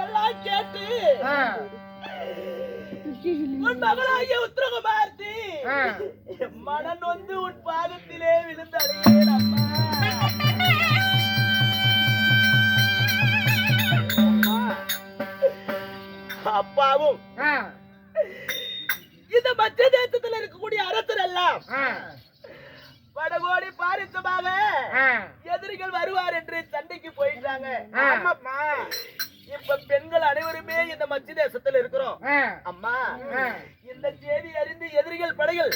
எல்லாம் கேட்டு உன் மகளாகிய உத்தரகுமார்த்தி மனம் நொந்து உன் பாதத்திலே விழுந்தடையேன் அம்மா. அப்பாவும் இந்த மத்திய தேசத்தில் இருக்கக்கூடிய அரசர் எல்லாம் வடகோடி பாரிசமாக எதிரிகள் வருவார் என்று சண்டைக்கு போயிட்டாங்க. இப்ப பெண்கள் அனைவருமே இந்த மத்திய தேசத்தில் இருக்கிறோம் அம்மா. இந்த செய்தி அறிந்து எதிரிகள் படைகள்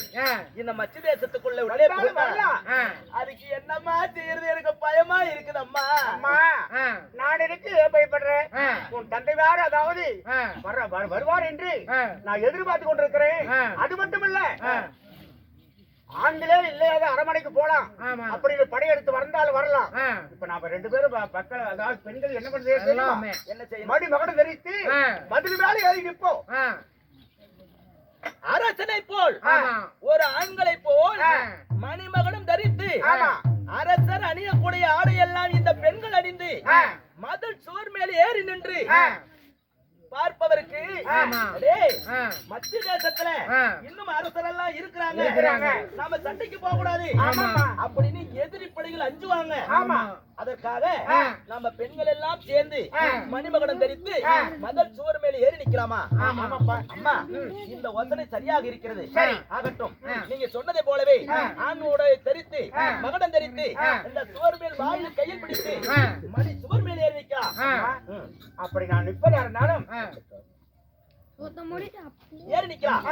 இந்த மத்திய தேசத்துக்குள்ள உள்ளே போகலாம். அதுக்கு என்னம்மா செய்யறது எனக்கு பயமா இருக்குது அம்மா. நான் எனக்கு பயப்படுறேன். உன் தந்தை வேற அதாவது வருவார் என்று நான் எதிர்பார்த்து கொண்டிருக்கிறேன். அது மட்டும் இல்ல ஆண்களே இல்லையாத அரமனைக்கு போலாம் அப்படின்னு படையெடுத்து வந்தாலும் வரலாம். இப்ப நாம 2 பேரும் பக்கம் அதாவது பெண்கள் என்ன பண்றது என்ன செய்ய மடி மகடம் தெரிவித்து மதுரை மேல ஏறி நிற்போம். அரசனை போல் ஒரு ஆண்களை போல் மணிமகனும் தரித்து அரசர் அணியக்கூடிய ஆடையெல்லாம் இந்த பெண்கள் அணிந்து மதில் சுவர் மேல் ஏறி நின்று பார்ப்பவருக்கு மத்திய தேசத்துல இன்னும் அரசரெல்லாம் இருக்கிறாங்க, நாம சண்டைக்கு போக கூடாது அப்படின்னு எதிரி படைகள் அஞ்சுவாங்க. அதற்காக நம்ம பெண்கள் எல்லாம் சேர்ந்து மணிமகனம் தரித்து மதல் சுவர் மேல ஏறி நிக்கலாமா? அம்மா, இந்த யோசனை சரியாக இருக்கிறது. ஆகட்டும், நீங்க சொன்னதை போலவே ஆணோட தரித்து மகனம் தரித்து இந்த சுவர் மேல் வாயில் கையில் பிடித்து மணி சுவர் மேல் ஏறி நிக்கலாம். அப்படி நான் நிற்பதா இருந்தாலும் ஏறி நிக்கலாம்.